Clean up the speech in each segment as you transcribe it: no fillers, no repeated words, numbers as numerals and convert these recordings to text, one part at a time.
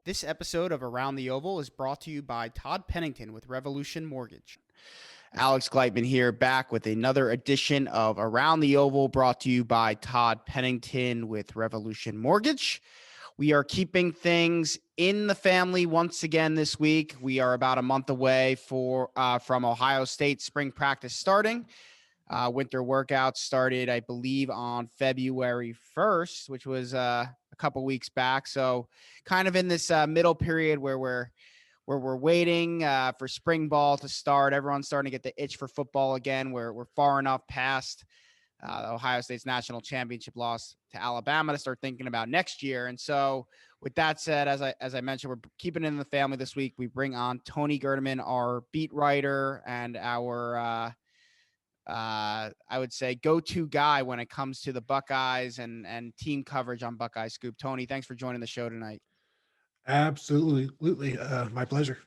This episode of Around the Oval is brought to you by Todd Pennington with Renovation Mortgage. Alex Gleitman here, back with another edition of Around the Oval, brought to you by Todd Pennington with Revolution Mortgage. We are keeping things in the family once again this week. We are about a month away from Ohio State spring practice starting. Winter workouts started, I believe, on February 1st, which was a couple weeks back. So kind of in this middle period where we're waiting for spring ball to start. Everyone's starting to get the itch for football again. We're far enough past Ohio State's national championship loss to Alabama to start thinking about next year. And so with that said, as I mentioned, we're keeping it in the family this week. We bring on Tony Gerdeman, our beat writer and our I would say go-to guy when it comes to the Buckeyes and team coverage on Buckeye Scoop. Tony, thanks for joining the show tonight. Absolutely. My pleasure.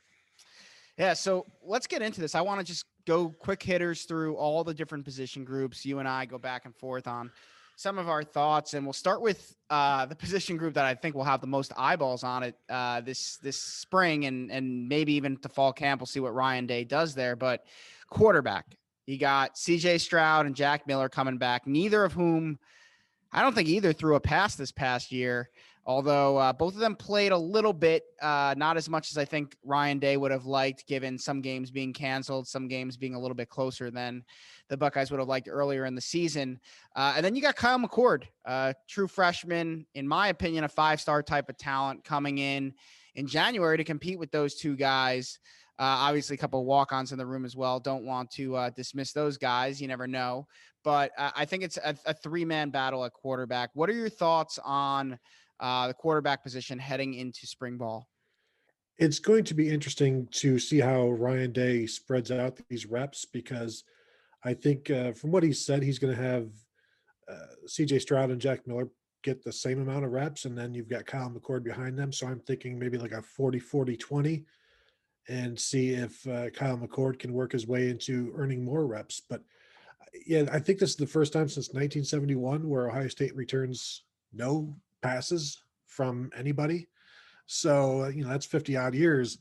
Yeah, so let's get into this. I want to just go quick hitters through all the different position groups. You and I go back and forth on some of our thoughts, and we'll start with the position group that I think will have the most eyeballs on it this spring and maybe even to fall camp. We'll see what Ryan Day does there. But quarterback, you got C.J. Stroud and Jack Miller coming back, neither of whom I don't think either threw a pass this past year, although both of them played a little bit, not as much as I think Ryan Day would have liked, given some games being canceled, some games being a little bit closer than the Buckeyes would have liked earlier in the season. And then you got Kyle McCord, true freshman, in my opinion, a five-star type of talent coming in January to compete with those two guys. Obviously, a couple of walk-ons in the room as well. Don't want to dismiss those guys. You never know. But I think it's a three-man battle at quarterback. What are your thoughts on the quarterback position heading into spring ball? It's going to be interesting to see how Ryan Day spreads out these reps because I think from what he said, he's going to have C.J. Stroud and Jack Miller get the same amount of reps, and then you've got Kyle McCord behind them. So I'm thinking maybe like a 40-40-20 and see if Kyle McCord can work his way into earning more reps. But yeah, I think this is the first time since 1971 where Ohio State returns no passes from anybody. So, that's 50 odd years.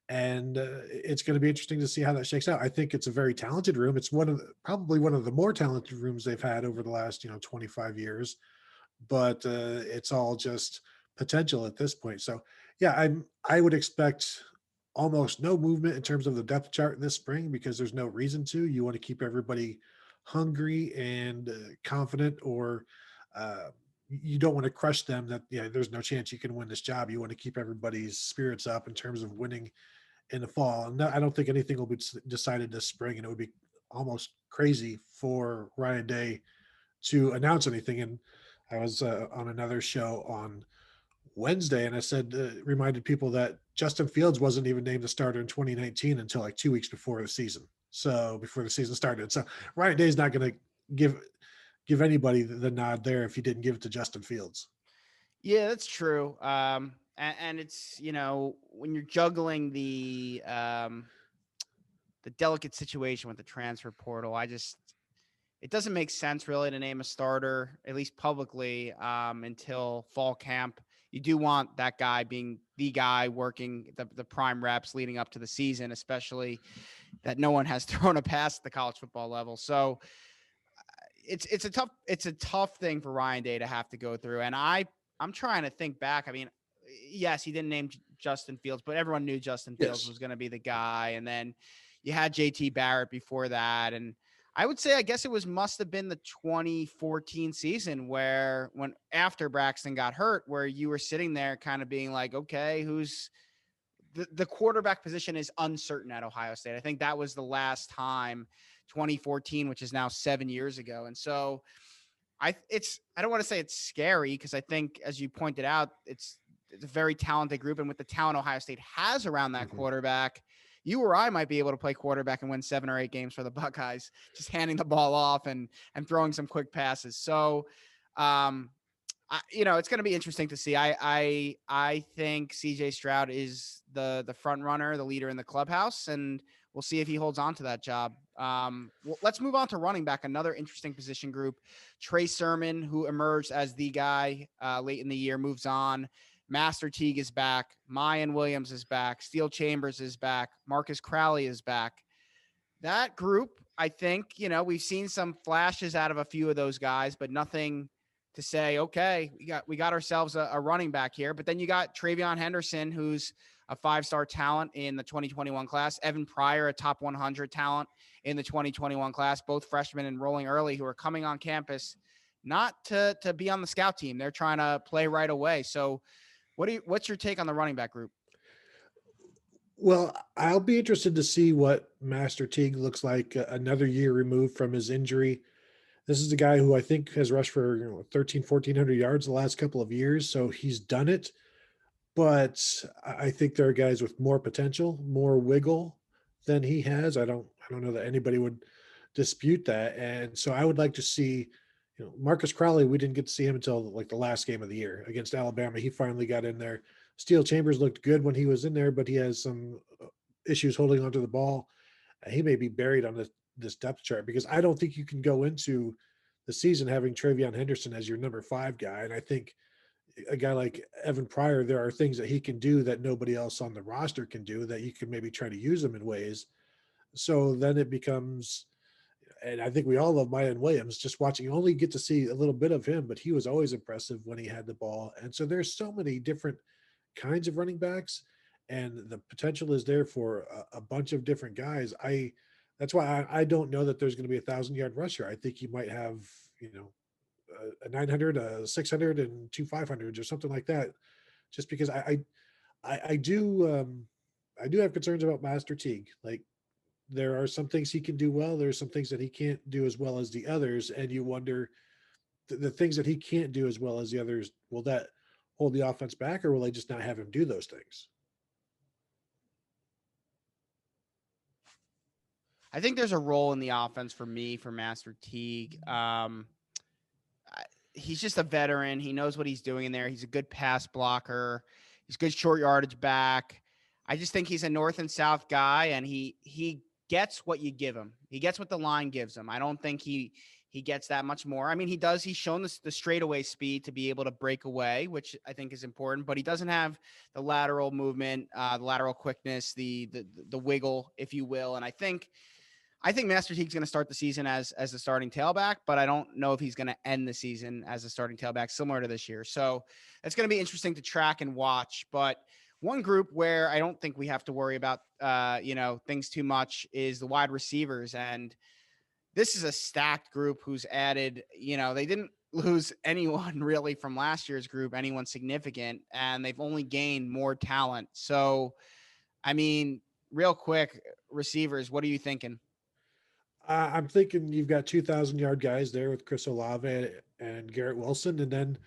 And it's going to be interesting to see how that shakes out. I think it's a very talented room. It's probably one of the more talented rooms they've had over the last, 25 years, but it's all just potential at this point. So yeah, I would expect almost no movement in terms of the depth chart this spring because there's no reason to. You want to keep everybody hungry and confident, or you don't want to crush them that there's no chance you can win this job. You want to keep everybody's spirits up in terms of winning in the fall. And I don't think anything will be decided this spring, and it would be almost crazy for Ryan Day to announce anything. And I was on another show on Wednesday, and I said, reminded people that Justin Fields wasn't even named the starter in 2019 until like 2 weeks before the season. So before the season started. So Ryan Day is not going to give anybody the nod there if he didn't give it to Justin Fields. Yeah, that's true. And it's, when you're juggling the delicate situation with the transfer portal, it doesn't make sense really to name a starter, at least publicly, until fall camp. You do want that guy being the guy working the prime reps leading up to the season, especially that no one has thrown a pass at the college football level. So it's a tough thing for Ryan Day to have to go through. And I'm trying to think back. I mean, yes, he didn't name Justin Fields, but everyone knew Justin Fields was going to be the guy. And then you had JT Barrett before that. And I would say, I guess must have been the 2014 season when after Braxton got hurt, where you were sitting there kind of being like, okay, who's the quarterback position is uncertain at Ohio State. I think that was the last time, 2014, which is now 7 years ago. And so I don't want to say it's scary because I think, as you pointed out, it's a very talented group. And with the talent Ohio State has around that quarterback, you or I might be able to play quarterback and win 7 or 8 games for the Buckeyes, just handing the ball off and throwing some quick passes. So, it's going to be interesting to see. I think C.J. Stroud is the front runner, the leader in the clubhouse, and we'll see if he holds on to that job. Let's move on to running back, another interesting position group. Trey Sermon, who emerged as the guy late in the year, moves on. Master Teague is back. Mayan Williams is back. Steele Chambers is back. Marcus Crowley is back. That group, I think, we've seen some flashes out of a few of those guys, but nothing to say, okay, we got ourselves a running back here. But then you got Travion Henderson, who's a 5-star talent in the 2021 class. Evan Pryor, a top 100 talent in the 2021 class, both freshmen enrolling early who are coming on campus, not to be on the scout team. They're trying to play right away. So what's your take on the running back group? Well, I'll be interested to see what Master Teague looks like another year removed from his injury. This is a guy who I think has rushed for 1,400 yards the last couple of years, so he's done it. But I think there are guys with more potential, more wiggle than he has. I don't know that anybody would dispute that. And so I would like to see, Marcus Crowley. We didn't get to see him until like the last game of the year against Alabama. He finally got in there. Steele Chambers looked good when he was in there, but he has some issues holding onto the ball. He may be buried on this depth chart because I don't think you can go into the season having Travion Henderson as your number 5 guy. And I think a guy like Evan Pryor, there are things that he can do that nobody else on the roster can do that you can maybe try to use him in ways. So then it becomes, and I think we all love Mayan Williams, just watching, you only get to see a little bit of him, but he was always impressive when he had the ball. And so there's so many different kinds of running backs, and the potential is there for a bunch of different guys. That's why I don't know that there's going to be 1,000-yard rusher. I think you might have, a 900, a 600, and 2 500s or something like that. Just because I do have concerns about Master Teague. Like, there are some things he can do well. There's some things that he can't do as well as the others, and you wonder the things that he can't do as well as the others. Will that hold the offense back, or will they just not have him do those things? I think there's a role in the offense for Master Teague. He's just a veteran. He knows what he's doing in there. He's a good pass blocker. He's good short yardage back. I just think he's a north and south guy, and he gets what you give him. He gets what the line gives him. I don't think he gets that much more. I mean, he does. He's shown the straightaway speed to be able to break away, which I think is important, but he doesn't have the lateral movement, the lateral quickness, the wiggle, if you will. And I think Master Teague's going to start the season as a starting tailback, but I don't know if he's going to end the season as a starting tailback, similar to this year. So it's going to be interesting to track and watch. But one group where I don't think we have to worry about, things too much is the wide receivers. And this is a stacked group who's added, they didn't lose anyone really from last year's group, anyone significant, and they've only gained more talent. So, I mean, real quick, receivers, what are you thinking? I'm thinking you've got 2,000-yard guys there with Chris Olave and Garrett Wilson, and then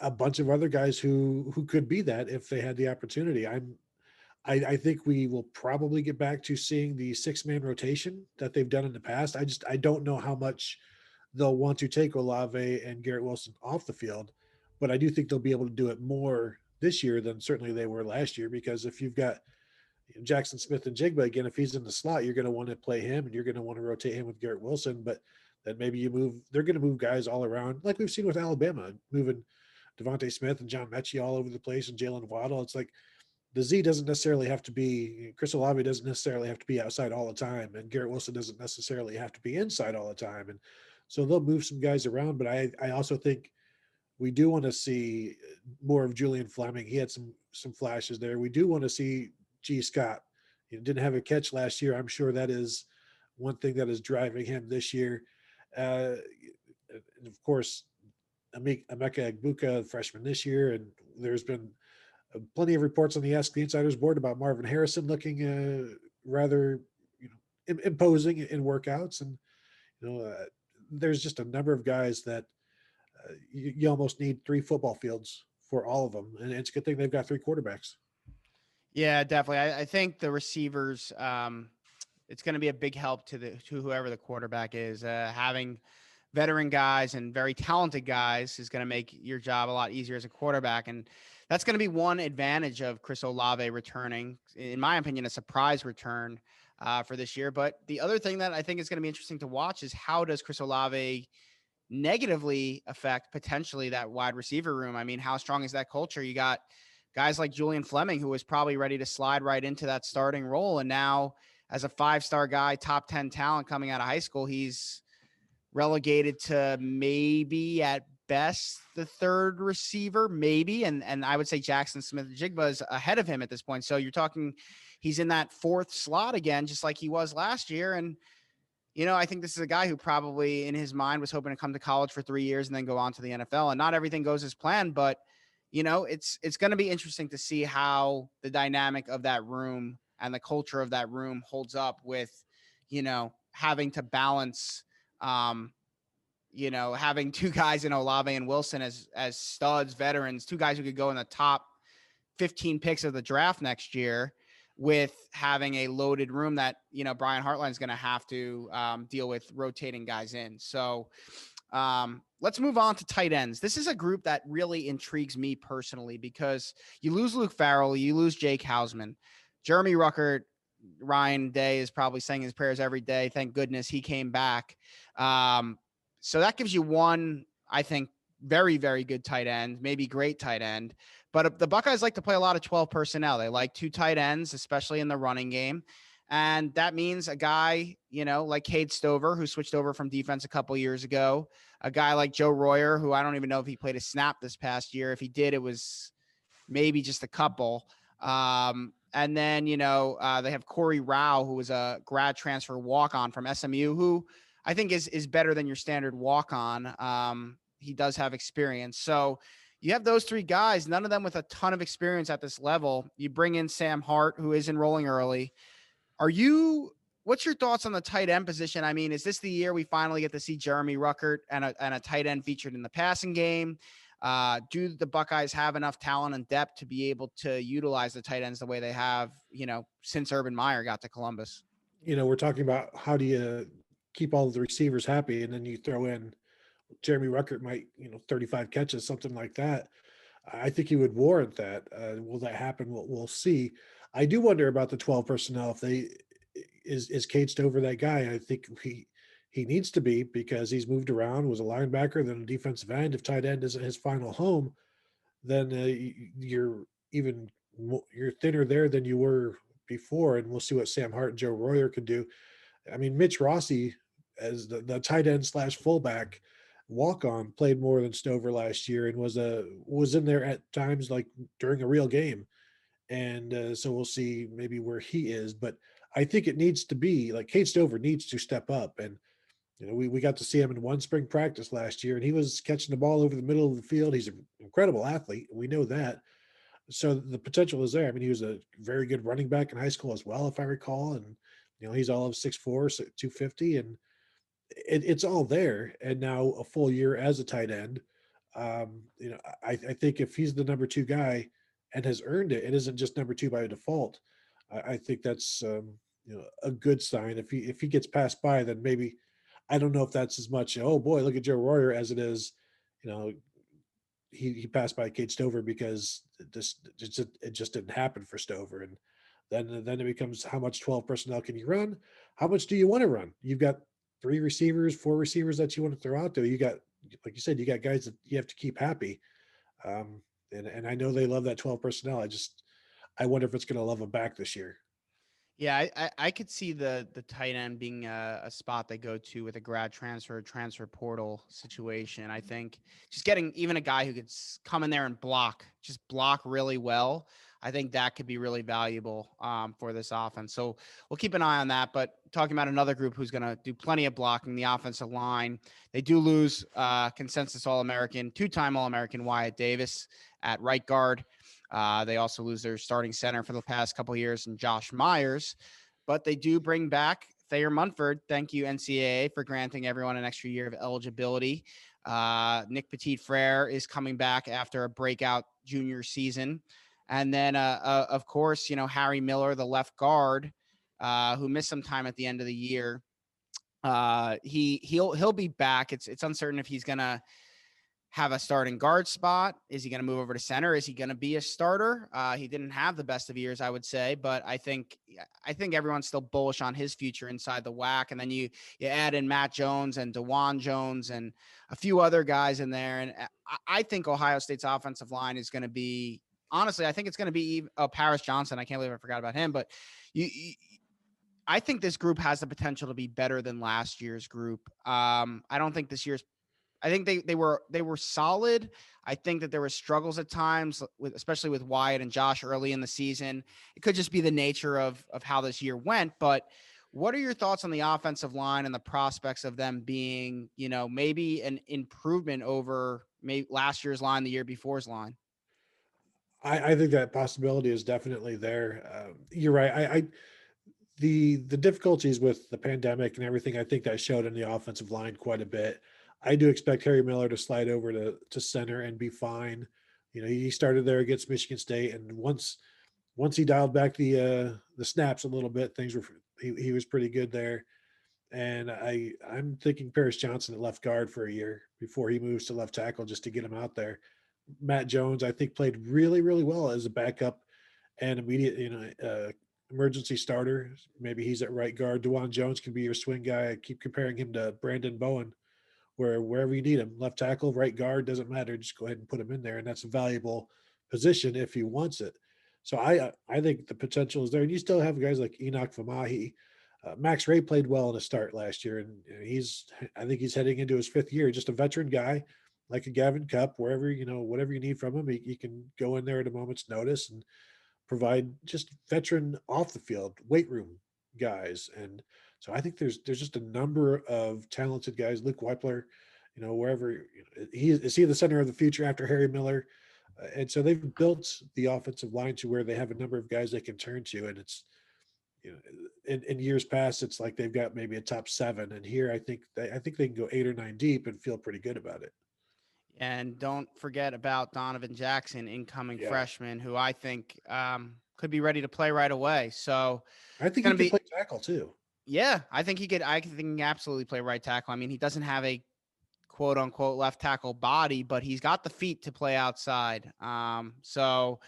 a bunch of other guys who could be that if they had the opportunity. I think we will probably get back to seeing the 6-man rotation that they've done in the past. I don't know how much they'll want to take Olave and Garrett Wilson off the field, but I do think they'll be able to do it more this year than certainly they were last year, because if you've got Jackson Smith and Jigba again, if he's in the slot, you're going to want to play him and you're going to want to rotate him with Garrett Wilson. But then maybe they're going to move guys all around, like we've seen with Alabama, moving Devontae Smith and John Mechie all over the place and Jalen Waddle. It's like the Z doesn't necessarily have to be, Chris Olave doesn't necessarily have to be outside all the time, and Garrett Wilson doesn't necessarily have to be inside all the time. And so they'll move some guys around. But I also think we do want to see more of Julian Fleming. He had some flashes there. We do want to see G. Scott. He didn't have a catch last year. I'm sure that is one thing that is driving him this year. And of course, Emeka Egbuka, freshman this year, and there's been plenty of reports on the Ask the Insiders board about Marvin Harrison looking rather, imposing in workouts, and there's just a number of guys that you almost need 3 football fields for all of them, and it's a good thing they've got 3 quarterbacks. Yeah, definitely. I think the receivers, it's going to be a big help to whoever the quarterback is. Having veteran guys and very talented guys is going to make your job a lot easier as a quarterback. And that's going to be one advantage of Chris Olave returning, in my opinion, a surprise return for this year. But the other thing that I think is going to be interesting to watch is how does Chris Olave negatively affect potentially that wide receiver room. I mean, how strong is that culture? You got guys like Julian Fleming, who was probably ready to slide right into that starting role. And now, as a 5-star guy, top 10 talent coming out of high school, he's relegated to maybe at best the third receiver, maybe. And I would say Jackson Smith-Njigba is ahead of him at this point. So you're talking, he's in that fourth slot again, just like he was last year. And, I think this is a guy who probably in his mind was hoping to come to college for 3 years and then go on to the NFL. And not everything goes as planned, but it's going to be interesting to see how the dynamic of that room and the culture of that room holds up with, having to balance, having two guys in Olave and Wilson as studs, veterans, two guys who could go in the top 15 picks of the draft next year, with having a loaded room that, Brian Hartline's going to have to deal with rotating guys in. So let's move on to tight ends. This is a group that really intrigues me personally because you lose Luke Farrell, you lose Jake Hausman, Jeremy Ruckert. Ryan Day is probably saying his prayers every day. Thank goodness he came back. So that gives you one, I think, very, very good tight end, maybe great tight end. But the Buckeyes like to play a lot of 12 personnel. They like two tight ends, especially in the running game. And that means a guy, like Cade Stover, who switched over from defense a couple years ago, a guy like Joe Royer, who I don't even know if he played a snap this past year. If he did, it was maybe just a couple. And then, they have Corey Rao, who was a grad transfer walk-on from SMU, who I think is better than your standard walk-on. He does have experience. So you have those three guys, none of them with a ton of experience at this level. You bring in Sam Hart, who is enrolling early. What's your thoughts on the tight end position? I mean, is this the year we finally get to see Jeremy Ruckert and a tight end featured in the passing game? Do the Buckeyes have enough talent and depth to be able to utilize the tight ends the way they have, since Urban Meyer got to Columbus? We're talking about how do you keep all of the receivers happy, and then you throw in Jeremy Ruckert might, 35 catches, something like that. I think he would warrant that. Will that happen? We'll see. I do wonder about the 12 personnel. If they is Cade Stover that guy? I think he needs to be, because he's moved around, was a linebacker, then a defensive end. If tight end isn't his final home, then you're you're thinner there than you were before. And we'll see what Sam Hart and Joe Royer can do. I mean, Mitch Rossi as the tight end / fullback walk-on played more than Stover last year and was in there at times, like during a real game. And so we'll see maybe where he is. But I think it needs to be like Cade Stover needs to step up. And we got to see him in one spring practice last year, and he was catching the ball over the middle of the field. He's an incredible athlete. We know that. So the potential is there. I mean, he was a very good running back in high school as well, if I recall. And, he's all of 6'4", 250, and it's all there. And now a full year as a tight end. I think if he's the number 2 guy and has earned it, it isn't just number 2 by default. I think that's, a good sign. If he gets passed by, then maybe, I don't know if that's as much, oh boy, look at Joe Royer, as it is, he passed by Cade Stover because it just didn't happen for Stover. And then it becomes, how much 12 personnel can you run? How much do you want to run? You've got 3 receivers, 4 receivers that you want to throw out there. You got, like you said, you got guys that you have to keep happy. And I know they love that 12 personnel. I wonder if it's going to love them back this year. Yeah, I could see the tight end being a spot they go to with a grad transfer portal situation. I think just getting even a guy who could come in there and just block really well, I think that could be really valuable for this offense. So we'll keep an eye on that. But talking about another group who's going to do plenty of blocking, the offensive line, they do lose consensus All-American, 2-time All-American Wyatt Davis at right guard. They also lose their starting center for the past couple of years and Josh Myers, but they do bring back Thayer Munford. Thank you, NCAA, for granting everyone an extra year of eligibility. Nick Petit-Frere is coming back after a breakout junior season. And then, of course, Harry Miller, the left guard, who missed some time at the end of the year. He'll be back. It's uncertain if he's going to have a starting guard spot? Is he going to move over to center? Is he going to be a starter? He didn't have the best of years, I would say, but I think everyone's still bullish on his future inside the WAC. And then you add in Matt Jones and DeJuan Jones and a few other guys in there. And I think Ohio State's offensive line is going to be, honestly, I think it's going to be Paris Johnson. I can't believe I forgot about him, but I think this group has the potential to be better than last year's group. I don't think this year's I think they were solid. I think that there were struggles at times, especially with Wyatt and Josh early in the season. It could just be the nature of how this year went. But what are your thoughts on the offensive line and the prospects of them being, maybe an improvement over maybe last year's line, the year before's line? I think that possibility is definitely there. You're right. The difficulties with the pandemic and everything, I think that showed in the offensive line quite a bit. I do expect Harry Miller to slide over to center and be fine. He started there against Michigan State, and once he dialed back the snaps a little bit, things were he was pretty good there. And I'm thinking Paris Johnson at left guard for a year before he moves to left tackle just to get him out there. Matt Jones, I think, played really, really well as a backup and immediate, emergency starter. Maybe he's at right guard. DeJuan Jones can be your swing guy. I keep comparing him to Brandon Bowen, wherever you need him, left tackle, right guard, doesn't matter. Just go ahead and put him in there, and that's a valuable position if he wants it. So I think the potential is there, and you still have guys like Enoch Famahi. Max Ray played well in a start last year, and I think he's heading into his fifth year. Just a veteran guy, like a Gavin Cup, wherever whatever you need from him, he can go in there at a moment's notice and provide just veteran off the field weight room guys. And so I think there's just a number of talented guys. Luke Weipler, wherever he is he the center of the future after Harry Miller. And so they've built the offensive line to where they have a number of guys they can turn to. And it's, in years past, it's like they've got maybe a top seven. And here, I think they can go 8 or 9 deep and feel pretty good about it. And don't forget about Donovan Jackson, incoming Yeah. freshman, who I think could be ready to play right away. So I it's think going he to can be, play tackle too. yeah, I think he could. I think he can absolutely play right tackle. I mean, he doesn't have a quote unquote left tackle body, but he's got the feet to play outside. So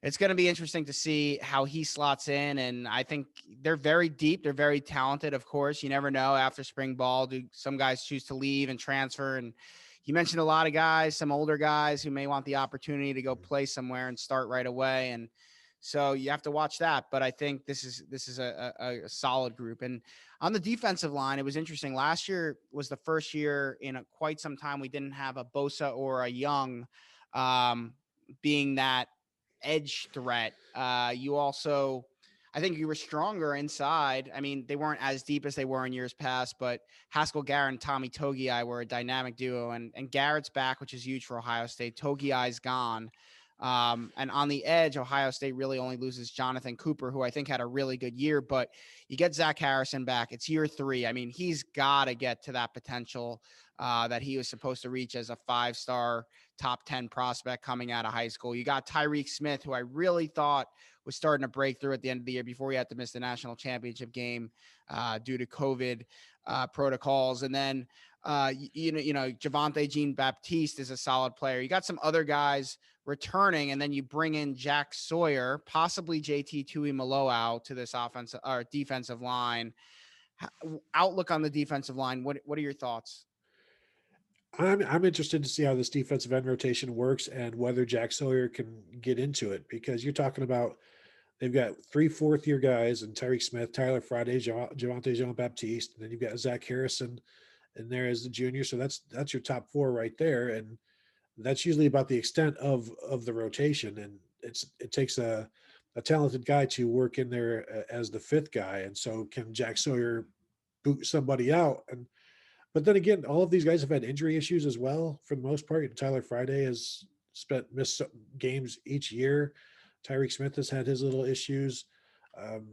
it's going to be interesting to see how he slots in. And I think they're very deep. They're very talented. Of course, you never know after spring ball, do some guys choose to leave and transfer? And you mentioned a lot of guys, some older guys who may want the opportunity to go play somewhere and start right away. And so you have to watch that. But I think this is a solid group. And on the defensive line, it was interesting. Last year was the first year in quite some time we didn't have a Bosa or a Young being that edge threat. You also, I think you were stronger inside. I mean, they weren't as deep as they were in years past, but Haskell Garrett and Tommy Togiai were a dynamic duo. And Garrett's back, which is huge for Ohio State. Togiai's gone. And on the edge, Ohio State really only loses Jonathan Cooper, who I think had a really good year, but you get Zach Harrison back. It's year 3. I mean, he's got to get to that potential that he was supposed to reach as a 5-star top 10 prospect coming out of high school. You got Tyreek Smith, who I really thought was starting to break through at the end of the year before he had to miss the national championship game due to COVID protocols. And then, Javonte Jean-Baptiste is a solid player. You got some other guys returning, and then you bring in Jack Sawyer, possibly JT Tuimoloau to this offensive or defensive line. Outlook on the defensive line. What are your thoughts? I'm interested to see how this defensive end rotation works and whether Jack Sawyer can get into it, because you're talking about they've got 3 fourth-year guys and Tyreek Smith, Tyler Friday, Javonte Jean-Baptiste, and then you've got Zach Harrison in there as the junior. So that's your top 4 right there, and that's usually about the extent of the rotation. And it takes a talented guy to work in there as the 5th guy. And so can Jack Sawyer boot somebody out? But then again, all of these guys have had injury issues as well for the most part. Tyler Friday has missed games each year. Tyreek Smith has had his little issues. Um,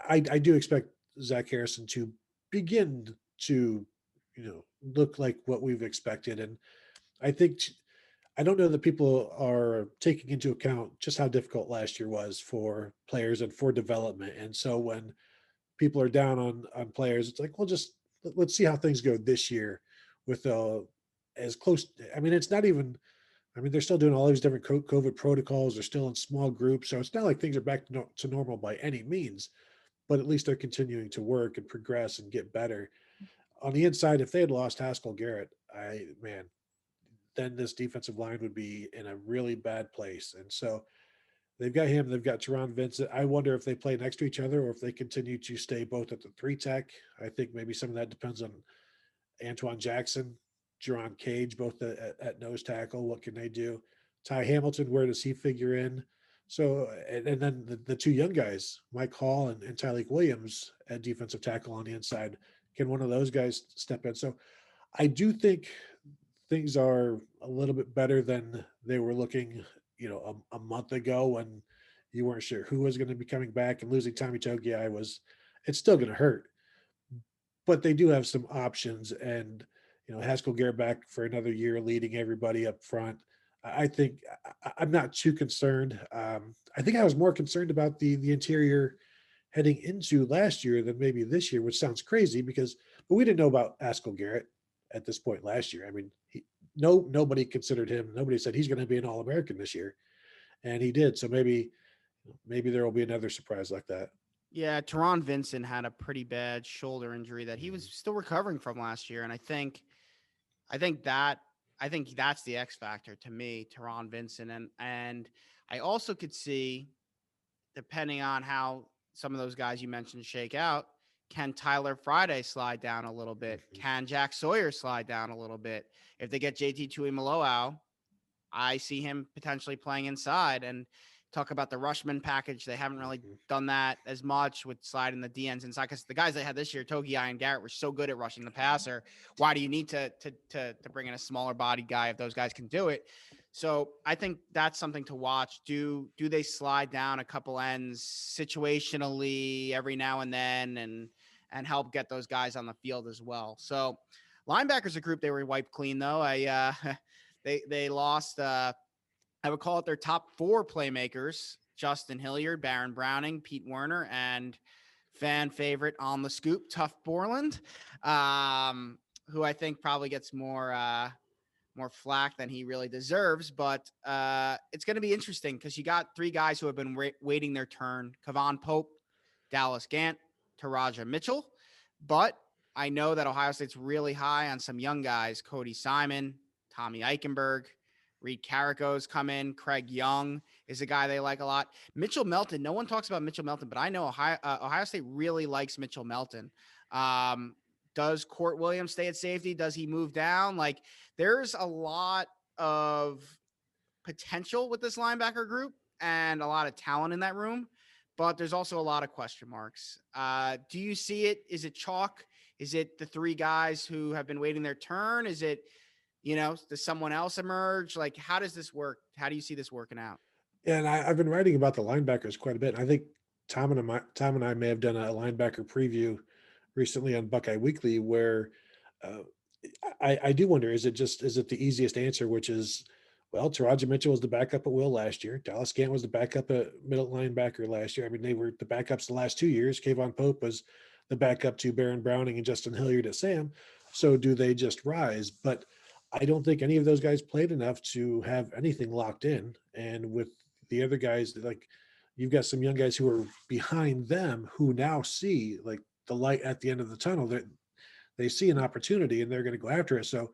I do expect Zach Harrison to begin to, look like what we've expected. And I think I don't know that people are taking into account just how difficult last year was for players and for development. And so when people are down on players, it's like, well, just let's see how things go this year with as close. I mean, it's not even. I mean, they're still doing all these different COVID protocols. They're still in small groups, so it's not like things are back to normal by any means. But at least they're continuing to work and progress and get better. On the inside, if they had lost Haskell Garrett, then this defensive line would be in a really bad place. And so they've got him. They've got Teron Vincent. I wonder if they play next to each other or if they continue to stay both at the 3 tech. I think maybe some of that depends on Antoine Jackson, Jerron Cage, both at nose tackle. What can they do? Ty Hamilton, where does he figure in? So, and then the two young guys, Mike Hall and Tyleek Williams at defensive tackle on the inside. Can one of those guys step in? So I do think things are a little bit better than they were looking, a month ago when you weren't sure who was going to be coming back, and losing Tommy Togiai it's still going to hurt, but they do have some options. And, Haskell Garrett back for another year, leading everybody up front. I think I'm not too concerned. I think I was more concerned about the interior heading into last year than maybe this year, which sounds crazy but we didn't know about Haskell Garrett at this point last year. I mean, nobody considered him. Nobody said he's going to be an All-American this year, and he did. So maybe there will be another surprise like that. Yeah, Teron Vincent had a pretty bad shoulder injury that he was still recovering from last year, and I think that's the X factor to me, Teron Vincent, and I also could see, depending on how some of those guys you mentioned shake out, can Tyler Friday slide down a little bit? Can Jack Sawyer slide down a little bit? If they get JT Tuimoloau, I see him potentially playing inside. And talk about the Rushman package. They haven't really done that as much with sliding the DNs inside, because the guys they had this year, Togiai and Garrett, were so good at rushing the passer. Why do you need to bring in a smaller body guy if those guys can do it? So I think that's something to watch. Do they slide down a couple ends situationally every now and then and help get those guys on the field as well? So linebackers, a group they were wiped clean though. They lost. I would call it their top 4 playmakers: Justin Hilliard, Baron Browning, Pete Werner, and fan favorite on the scoop, Tuff Borland, who I think probably gets more flack than he really deserves. But it's going to be interesting because you got 3 guys who have been waiting their turn: Kevon Pope, Dallas Gant, Taraja Mitchell. But I know that Ohio State's really high on some young guys: Cody Simon, Tommy Eichenberg, Reed Carrico's come in. Craig Young is a guy they like a lot. Mitchell Melton. No one talks about Mitchell Melton, but I know Ohio State really likes Mitchell Melton. Does Court Williams stay at safety? Does he move down? Like, there's a lot of potential with this linebacker group and a lot of talent in that room, but there's also a lot of question marks. Do you see it? Is it chalk? Is it the 3 guys who have been waiting their turn? Is it, does someone else emerge? Like, how does this work? How do you see this working out? Yeah, and I've been writing about the linebackers quite a bit. I think Tom and I may have done a linebacker preview recently on Buckeye Weekly, where I do wonder, is it the easiest answer, which is, well, Taraja Mitchell was the backup at will last year. Dallas Gant was the backup at middle linebacker last year. I mean, they were the backups the last 2 years. Kayvon Pope was the backup to Baron Browning and Justin Hilliard at Sam. So do they just rise? But I don't think any of those guys played enough to have anything locked in. And with the other guys, like, you've got some young guys who are behind them who now see like the light at the end of the tunnel. That they see an opportunity and they're going to go after it. So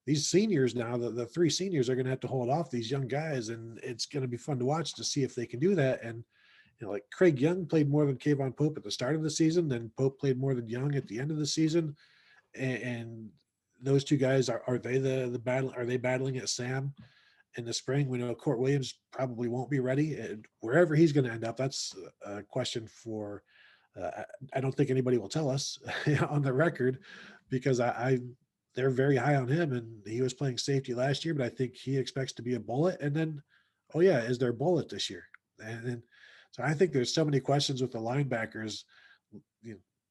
these seniors now, the 3 seniors are going to have to hold off these young guys, and it's going to be fun to watch to see if they can do that. And like Craig Young played more than Kayvon Pope at the start of the season, then Pope played more than Young at the end of the season, and those 2 guys are they the battle? Are they battling at Sam in the spring? We know Court Williams probably won't be ready, and wherever he's going to end up, that's a question for. I don't think anybody will tell us on the record, because they're very high on him, and he was playing safety last year, but I think he expects to be a bullet. And then, oh yeah, is there a bullet this year? And then, so I think there's so many questions with the linebackers.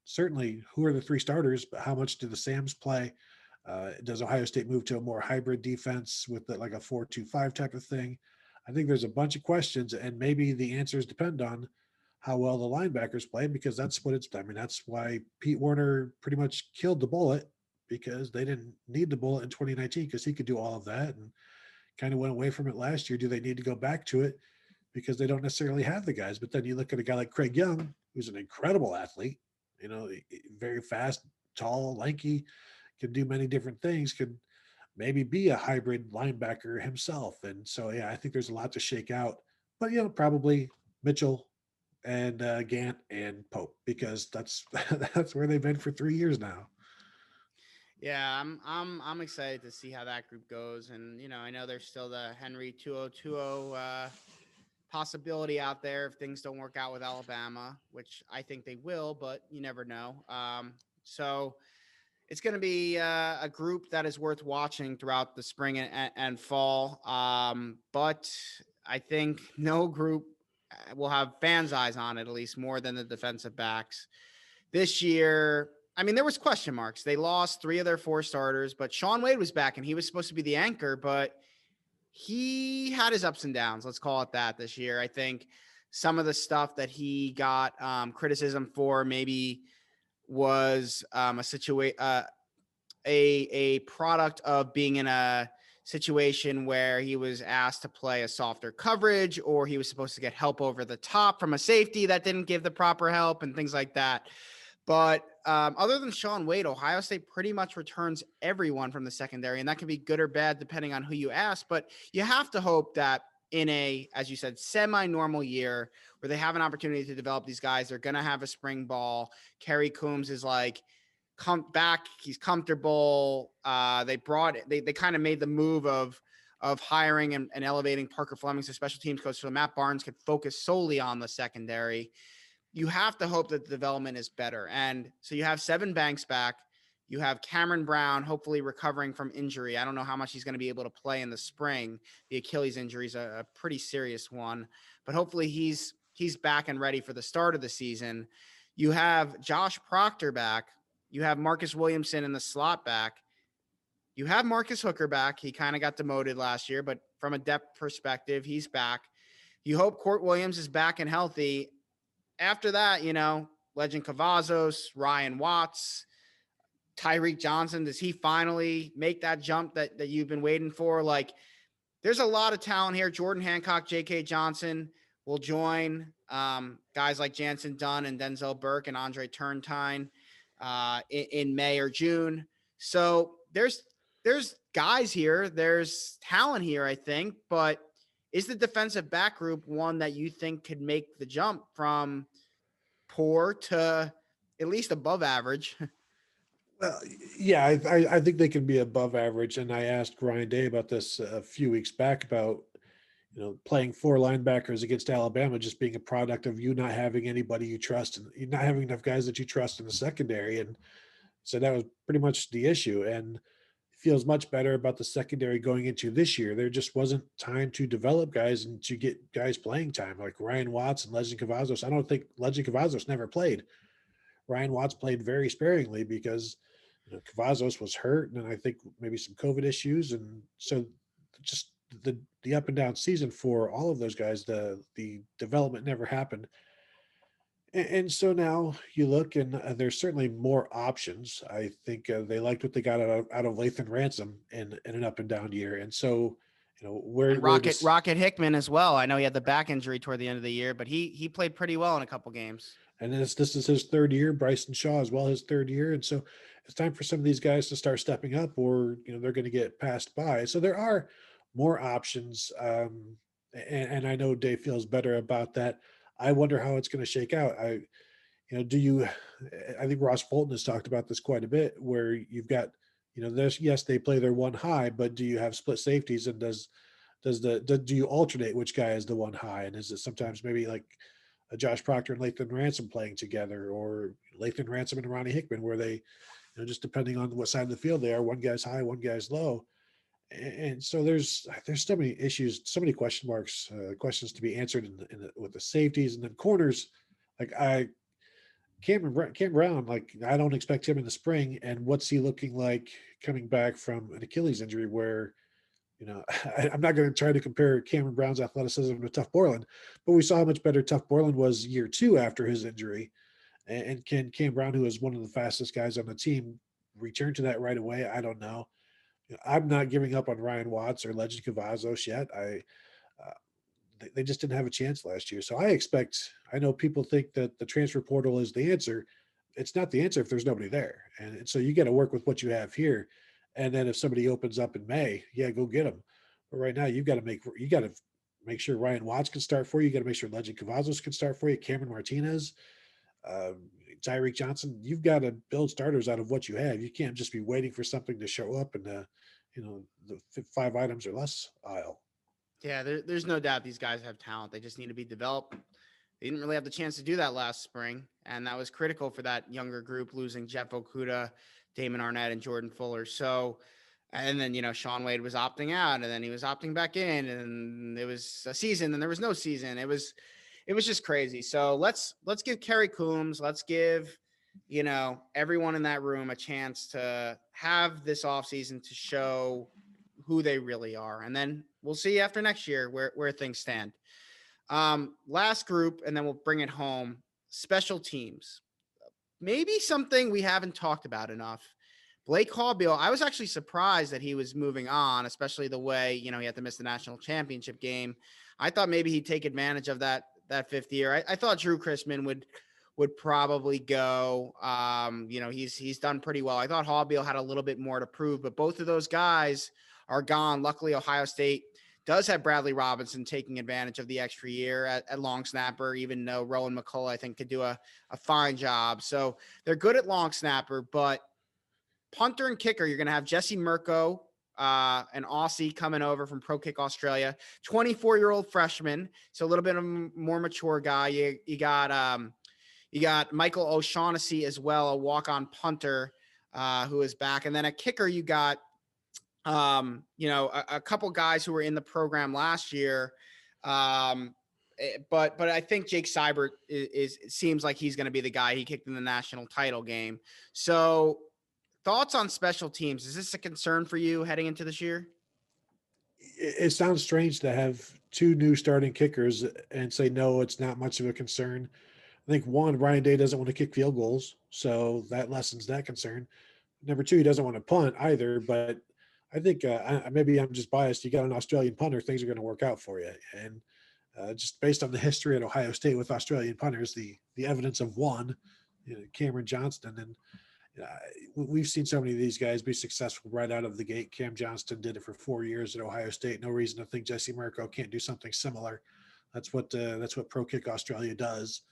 Certainly, who are the 3 starters, but how much do the Sams play? Does Ohio State move to a more hybrid defense with like a 4-2-5 type of thing? I think there's a bunch of questions, and maybe the answers depend on how well the linebackers play, because that's what it's. I mean, that's why Pete Werner pretty much killed the bullet because they didn't need the bullet in 2019 because he could do all of that and kind of went away from it last year. Do they need to go back to it because they don't necessarily have the guys? But then you look at a guy like Craig Young, who's an incredible athlete, very fast, tall, lanky, can do many different things, could maybe be a hybrid linebacker himself. And so, yeah, I think there's a lot to shake out. But, probably Mitchell and Gant and Pope, because that's that's where they've been for 3 years now. Yeah, I'm excited to see how that group goes, and I know there's still the Henry 2020 possibility out there if things don't work out with Alabama, which I think they will, but you never know. So it's going to be a group that is worth watching throughout the spring and fall. But I think no group will have fans' eyes on it, at least more than the defensive backs. This year, I mean, there was question marks. They lost 3 of their 4 starters, but Shaun Wade was back and he was supposed to be the anchor, but he had his ups and downs. Let's call it that this year. I think some of the stuff that he got criticism for maybe was a product of being in a situation where he was asked to play a softer coverage, or he was supposed to get help over the top from a safety that didn't give the proper help and things like that. But other than Shaun Wade, Ohio State pretty much returns everyone from the secondary, and that can be good or bad depending on who you ask. But you have to hope that in a, as you said, semi-normal year where they have an opportunity to develop these guys, they're going to have a spring ball. Kerry Coombs is like, come back. He's comfortable. They kind of made the move of hiring and elevating Parker Fleming as a special teams coach so Matt Barnes could focus solely on the secondary. You have to hope that the development is better. And so you have Sevyn Banks back. You have Cameron Brown, hopefully recovering from injury. I don't know how much he's going to be able to play in the spring. The Achilles injury is a pretty serious one, but hopefully he's back and ready for the start of the season. You have Josh Proctor back. You have Marcus Williamson in the slot back. You have Marcus Hooker back. He kind of got demoted last year, but from a depth perspective, he's back. You hope Court Williams is back and healthy. After that, Legend Cavazos, Ryan Watts, Tyreek Johnson, does he finally make that jump that you've been waiting for? Like, there's a lot of talent here. Jordan Hancock, J.K. Johnson will join. Guys like Jansen Dunn and Denzel Burke and Andre Turntine in May or June. So there's guys here. There's talent here, I think. But is the defensive back group one that you think could make the jump from poor to at least above average? Well, yeah, I think they can be above average. And I asked Ryan Day about this a few weeks back about, playing 4 linebackers against Alabama just being a product of you not having anybody you trust and you not having enough guys that you trust in the secondary. And so that was pretty much the issue. And feels much better about the secondary going into this year. There just wasn't time to develop guys and to get guys playing time like Ryan Watts and Legend Cavazos. I don't think Legend Cavazos never played. Ryan Watts played very sparingly because Cavazos was hurt, and I think maybe some COVID issues, and so just the up and down season for all of those guys, the development never happened. And so now you look, and there's certainly more options. I think they liked what they got out of Lathan Ransom in an up and down year, and so Rocket Hickman as well. I know he had the back injury toward the end of the year, but he played pretty well in a couple games. And this is his 3rd year. Bryson Shaw as well, his 3rd year, and so it's time for some of these guys to start stepping up, or they're going to get passed by. So there are more options, and I know Dave feels better about that. I wonder how it's going to shake out. I think Ross Fulton has talked about this quite a bit, where you've got, yes, they play their one high, but do you have split safeties, and do you alternate which guy is the one high? And is it sometimes maybe like a Josh Proctor and Lathan Ransom playing together, or Lathan Ransom and Ronnie Hickman, where they, just depending on what side of the field they are, one guy's high, one guy's low. And so there's so many issues, so many question marks, questions to be answered with the safeties, and then corners. Like Cam Brown, like I don't expect him in the spring. And what's he looking like coming back from an Achilles injury? Where, I'm not going to try to compare Cameron Brown's athleticism to Tuff Borland, but we saw how much better Tuff Borland was year 2 after his injury. And can Cam Brown, who is one of the fastest guys on the team, return to that right away? I don't know. I'm not giving up on Ryan Watts or Legend Cavazos yet. Uh, they just didn't have a chance last year. So I know people think that the transfer portal is the answer. It's not the answer if there's nobody there. And so you got to work with what you have here. And then if somebody opens up in May, yeah, go get them. But right now you got to make sure Ryan Watts can start for you. You got to make sure Legend Cavazos can start for you. Cameron Martinez, Tyreek Johnson, you've got to build starters out of what you have. You can't just be waiting for something to show up in the 5 items or less aisle. Yeah, there's no doubt these guys have talent. They just need to be developed. They didn't really have the chance to do that last spring, and that was critical for that younger group, losing Jeff Okudah, Damon Arnett, and Jordan Fuller. So, and then, Sean Wade was opting out, and then he was opting back in, and it was a season, and there was no season. It was just crazy. So let's give Kerry Coombs, let's give, everyone in that room a chance to have this offseason to show who they really are. And then we'll see after next year where things stand. Last group, and then we'll bring it home. Special teams. Maybe something we haven't talked about enough. Blake Haubeil, I was actually surprised that he was moving on, especially the way, he had to miss the national championship game. I thought maybe he'd take advantage of that fifth year. I thought Drew Chrisman would probably go. He's done pretty well. I thought Haubeil had a little bit more to prove, but both of those guys are gone. Luckily, Ohio State does have Bradley Robinson taking advantage of the extra year at long snapper, even though Rowan McCullough, I think, could do a fine job. So they're good at long snapper, but punter and kicker, you're going to have Jesse Mirko, an Aussie coming over from Pro Kick Australia, 24-year-old freshman. So a little bit of a more mature guy. You got Michael O'Shaughnessy as well, a walk-on punter who is back. And then a kicker, you got a couple guys who were in the program last year. But I think Jake Seibert seems like he's going to be the guy. He kicked in the national title game. So thoughts on special teams? Is this a concern for you heading into this year? It sounds strange to have 2 new starting kickers and say, no, it's not much of a concern. I think one, Ryan Day doesn't want to kick field goals, so that lessens that concern. Number 2, he doesn't want to punt either, but I think maybe I'm just biased. You got an Australian punter, things are going to work out for you. And just based on the history at Ohio State with Australian punters, the evidence of one, Cameron Johnston, and we've seen so many of these guys be successful right out of the gate. Cam Johnston did it for 4 years at Ohio State. No reason to think Jesse Mirko can't do something similar. That's what Pro Kick Australia does.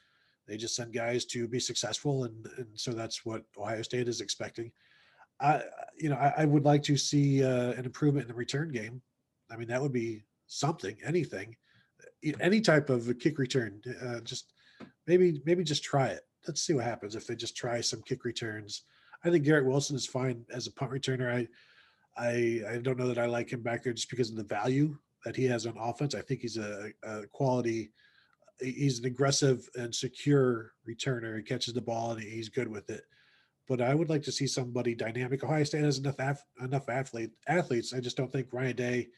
They just send guys to be successful, and so that's what Ohio State is expecting. I would like to see an improvement in the return game. I mean, that would be something, anything, any type of a kick return. Just maybe just try it. Let's see what happens if they just try some kick returns. I think Garrett Wilson is fine as a punt returner. I don't know that I like him back there just because of the value that he has on offense. I think he's a quality. He's an aggressive and secure returner. He catches the ball and he's good with it. But I would like to see somebody dynamic. Ohio State has enough athletes. I just don't think Ryan Day.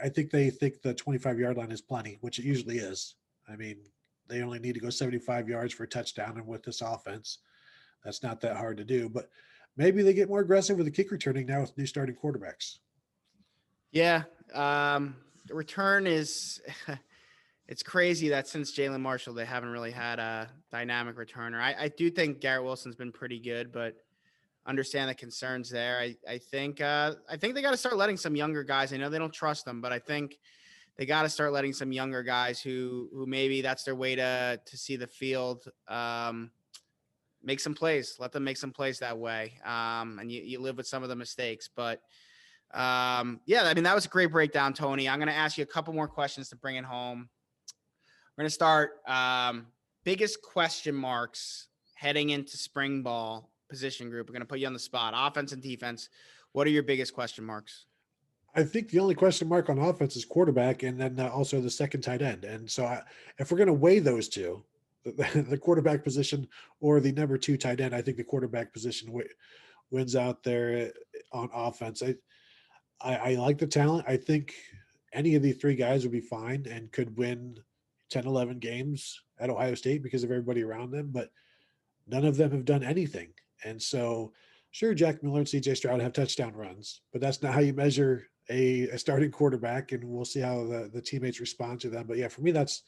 I think they think the 25-yard line is plenty, which it usually is. I mean, they only need to go 75 yards for a touchdown, and with this offense, that's not that hard to do. But maybe they get more aggressive with the kick returning now with new starting quarterbacks. Yeah, the return is. It's crazy that since Jalen Marshall, they haven't really had a dynamic returner. I do think Garrett Wilson's been pretty good, but understand the concerns there. I think they got to start letting some younger guys. I know they don't trust them, but I think they got to start letting some younger guys who maybe that's their way to see the field, make some plays. Let them make some plays that way, and you live with some of the mistakes. But I mean, that was a great breakdown, Tony. I'm going to ask you a couple more questions to bring it home. We're going to start biggest question marks heading into spring ball position group. We're going to put you on the spot. Offense and defense. What are your biggest question marks? I think the only question mark on offense is quarterback, and then also the second tight end. And so if we're going to weigh those two, the quarterback position or the number 2 tight end, I think the quarterback position wins out there on offense. I like the talent. I think any of the 3 guys would be fine and could win 10, 11 games at Ohio State because of everybody around them, but none of them have done anything. And so Sure, Jack Miller and CJ Stroud have touchdown runs, but that's not how you measure a starting quarterback, and we'll see how the teammates respond to them. But yeah, for me, that's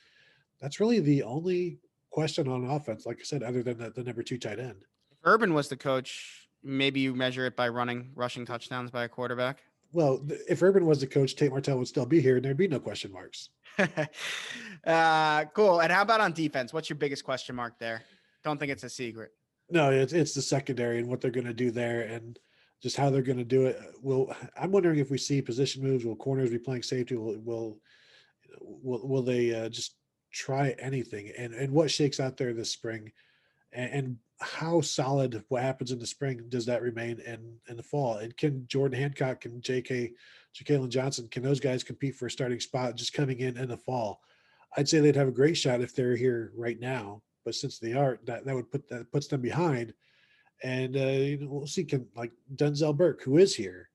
really the only question on offense, like I said, other than the number 2 tight end. If Urban was the coach, maybe you measure it by rushing touchdowns by a quarterback. Well, if Urban was the coach, Tate Martell would still be here, and there'd be no question marks. Cool. And how about on defense? What's your biggest question mark there? Don't think it's a secret. No, it's the secondary and what they're going to do there, and just how they're going to do it. I'm wondering if we see position moves. Will corners be playing safety? Will they just try anything? And what shakes out there this spring? And how solid what happens in the spring does that remain in the fall? And can Jordan Hancock and Jalen Johnson, can those guys compete for a starting spot just coming in the fall? I'd say they'd have a great shot if they're here right now, but since they aren't, that puts them behind. And we'll see. Can, like, Denzel Burke, who is here,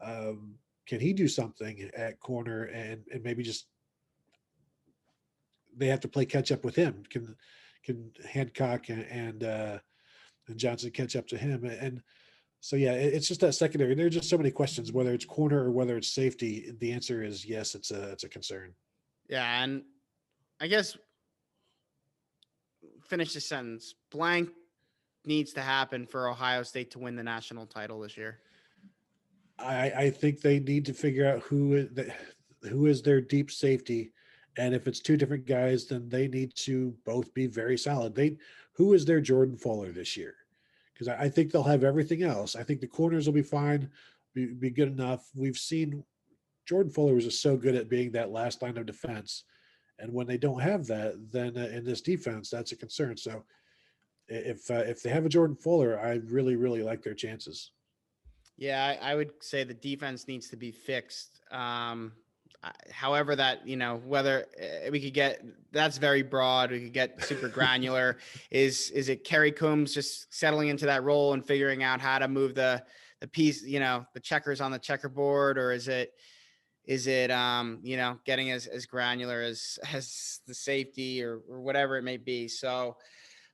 can he do something at corner and maybe just they have to play catch up with him? Can Hancock and Johnson catch up to him? And so, yeah, it's just that secondary. There are just so many questions, whether it's corner or whether it's safety. The answer is yes, it's a concern. Yeah, and I guess finish the sentence. Blank needs to happen for Ohio State to win the national title this year. I think they need to figure out who is their deep safety. And if it's 2 different guys, then they need to both be very solid. Who is their Jordan Fuller this year? Because I think they'll have everything else. I think the corners will be fine, be good enough. We've seen Jordan Fuller was just so good at being that last line of defense. And when they don't have that, then in this defense, that's a concern. So if they have a Jordan Fuller, I really, really like their chances. Yeah, I would say the defense needs to be fixed. However, that, whether we could get, that's very broad. We could get super granular. Is it Kerry Coombs just settling into that role and figuring out how to move the piece, the checkers on the checkerboard, or is it getting as granular as the safety or whatever it may be. So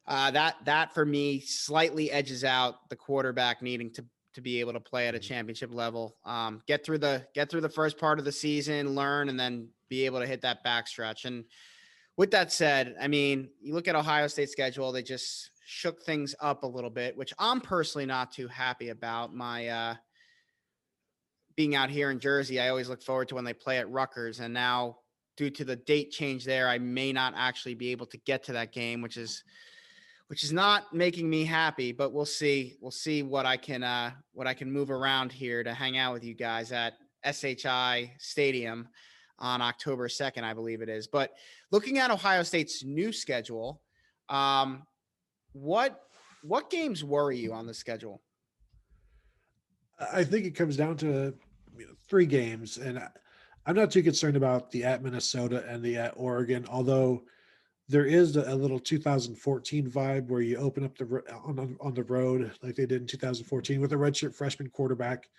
that for me slightly edges out the quarterback needing to be able to play at a championship level, get through the first part of the season, learn, and then be able to hit that backstretch. And with that said, I mean, you look at Ohio State's schedule, they just shook things up a little bit, which I'm personally not too happy about. My being out here in Jersey, I always look forward to when they play at Rutgers. And now due to the date change there, I may not actually be able to get to that game, which is not making me happy, but we'll see. We'll see what I can move around here to hang out with you guys at SHI Stadium on October 2nd, I believe it is. But looking at Ohio State's new schedule, what games worry you on the schedule? I think it comes down to 3 games, and I'm not too concerned about the at Minnesota and the at Oregon, although there is a little 2014 vibe where you open up on the road like they did in 2014 with a redshirt freshman quarterback,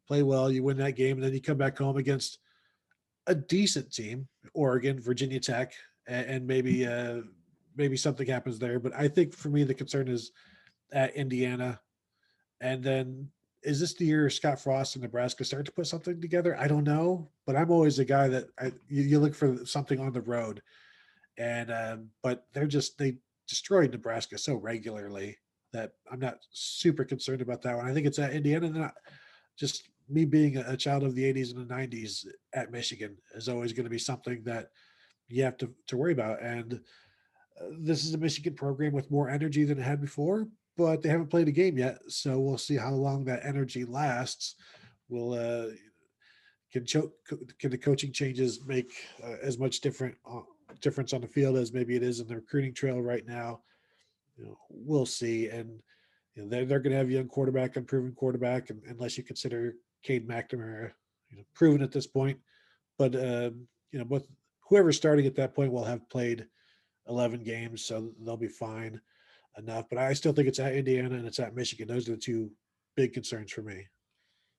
play well, you win that game, and then you come back home against a decent team, Oregon, Virginia Tech, and maybe something happens there. But I think for me the concern is at Indiana, and then is this the year Scott Frost and Nebraska start to put something together? I don't know, but I'm always a guy that you look for something on the road. And but they destroyed Nebraska so regularly that I'm not super concerned about that one. I think it's at Indiana. And just me being a child of the 80s and the 90s, at Michigan is always going to be something that you have to worry about. And this is a Michigan program with more energy than it had before, but they haven't played a game yet. So we'll see how long that energy lasts. Can the coaching changes make as much difference on the field as maybe it is in the recruiting trail right now? We'll see. And they're going to have a young quarterback, unproven quarterback, unless you consider Cade McNamara proven at this point. But but whoever's starting at that point will have played 11 games, so they'll be fine enough. But I still think it's at Indiana and it's at Michigan. Those are the 2 big concerns for me.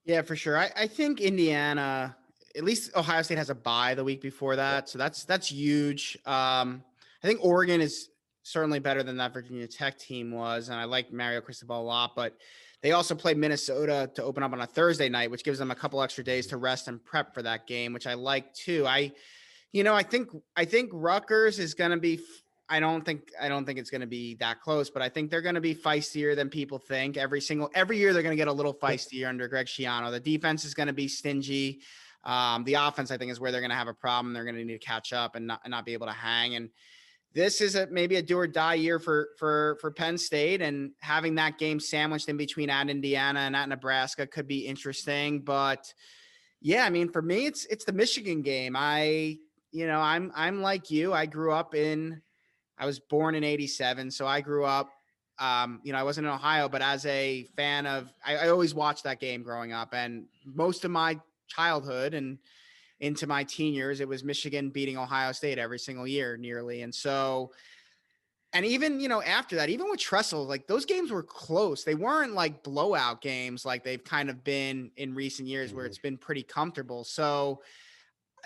Yeah, for sure. I think Indiana, at least Ohio State has a bye the week before that. So that's huge. I think Oregon is certainly better than that Virginia Tech team was. And I like Mario Cristobal a lot, but They also play Minnesota to open up on a Thursday night, which gives them a couple extra days to rest and prep for that game, which I like too. I think Rutgers is going to be. I don't think it's going to be that close, but I think they're going to be feistier than people think. Every year they're going to get a little feistier under Greg Schiano. The defense is going to be stingy. The offense, I think, is where they're going to have a problem. They're going to need to catch up and not be able to hang. And this is maybe a do or die year for Penn State, and having that game sandwiched in between at Indiana and at Nebraska could be interesting. But yeah, I mean, for me, it's the Michigan game. I'm like you. I was born in 87. So I grew up, I wasn't in Ohio, but as a fan of, I always watched that game growing up, and most of my childhood and into my teen years, it was Michigan beating Ohio State every single year nearly. And so, and even, after that, even with Tressel, like those games were close. They weren't like blowout games like they've kind of been in recent years where it's been pretty comfortable. So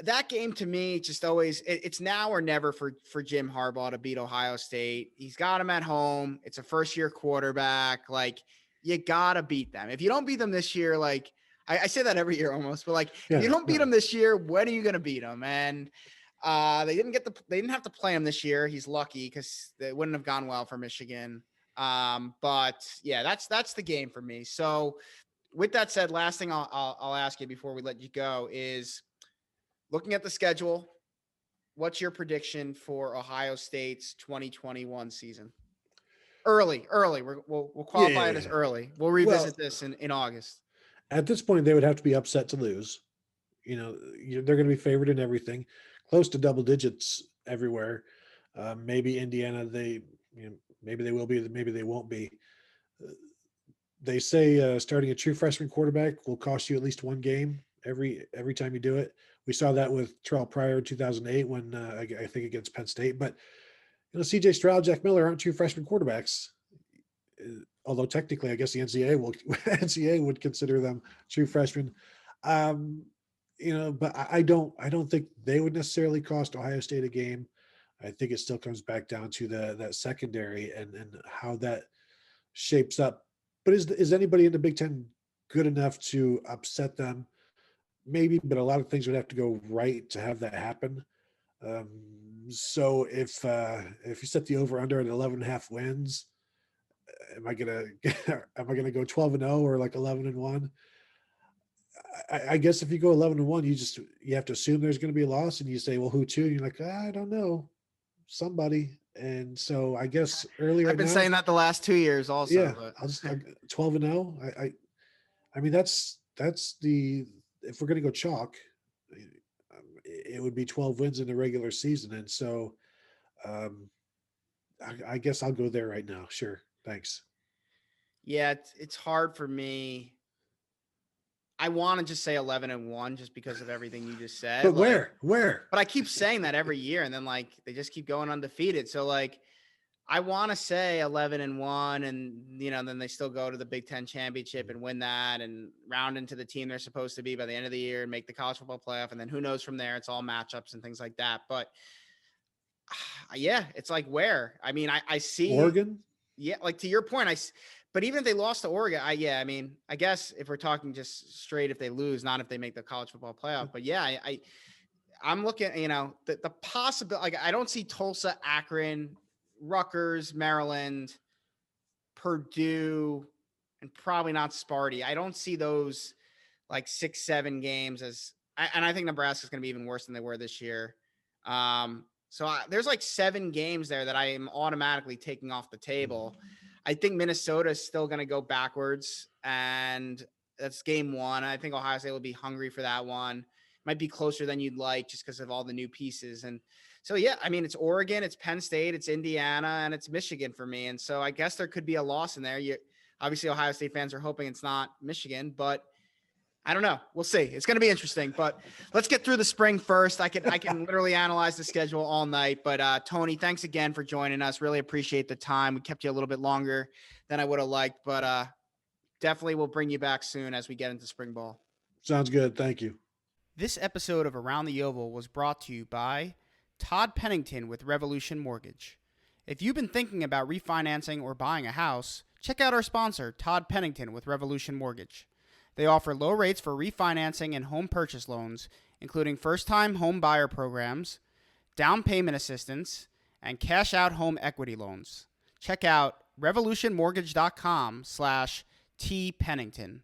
that game to me just always it's now or never for Jim Harbaugh to beat Ohio State. He's got them at home. It's a first-year quarterback. Like, you gotta beat them. If you don't beat them this year, like I say that every year almost, but like if you don't beat them this year, when are you gonna beat them? And they didn't have to play him this year. He's lucky because it wouldn't have gone well for Michigan. But yeah, that's the game for me. So with that said, last thing I'll ask you before we let you go is, looking at the schedule, what's your prediction for Ohio State's 2021 season? Early. We'll qualify it as early. We'll revisit this in August. At this point, they would have to be upset to lose. They're going to be favored in everything, close to double digits everywhere. Maybe Indiana, maybe they will be, maybe they won't be. They say starting a true freshman quarterback will cost you at least one game every time you do it. We saw that with Terrell Pryor in 2008 when I think against Penn State. But C.J. Stroud, Jack Miller aren't true freshman quarterbacks. Although technically, I guess the NCAA would consider them true freshmen. But I don't think they would necessarily cost Ohio State a game. I think it still comes back down to that secondary and how that shapes up. But is anybody in the Big Ten good enough to upset them? Maybe, but a lot of things would have to go right to have that happen. So if you set the over under at 11.5 wins, am I gonna go 12-0 or like 11-1? I guess if you go 11-1, you have to assume there's going to be a loss, and you say, well, who to? And you're like, I don't know, somebody. And so I guess earlier I've been saying that the last 2 years also. Yeah, but I'll just 12-0. I mean that's the. If we're going to go chalk, it would be 12 wins in the regular season. And so I guess I'll go there right now. Sure. Thanks. Yeah, it's hard for me. I want to just say 11-1 just because of everything you just said. But where? But I keep saying that every year, and then they just keep going undefeated. So I want to say 11-1, and then they still go to the Big Ten championship and win that and round into the team they're supposed to be by the end of the year and make the college football playoff. And then who knows from there? It's all matchups and things like that. But yeah, it's like where? I mean, I see Oregon. Yeah, to your point, but even if they lost to Oregon, I guess if we're talking just straight, if they lose, not if they make the college football playoff. But yeah, I'm looking, the possibility. I don't see Tulsa, Akron, Rutgers, Maryland, Purdue, and probably not Sparty. I don't see those 6-7 games and I think Nebraska's going to be even worse than they were this year. So there's 7 games there that I am automatically taking off the table. I think Minnesota is still going to go backwards, and that's game 1. I think Ohio State will be hungry for that one. Might be closer than you'd like just because of all the new pieces. And so, yeah, I mean, it's Oregon, it's Penn State, it's Indiana, and it's Michigan for me. And so I guess there could be a loss in there. Obviously, Ohio State fans are hoping it's not Michigan, but I don't know. We'll see. It's going to be interesting, but let's get through the spring first. I can literally analyze the schedule all night, but Tony, thanks again for joining us. Really appreciate the time. We kept you a little bit longer than I would have liked, but definitely we'll bring you back soon as we get into spring ball. Sounds good. Thank you. This episode of Around the Oval was brought to you by Todd Pennington with Revolution Mortgage. If you've been thinking about refinancing or buying a house, Check out our sponsor, Todd Pennington with Renovation Mortgage. They offer low rates for refinancing and home purchase loans, including first-time home buyer programs, down payment assistance, and cash-out home equity loans. Check out revolutionmortgage.com/tpennington.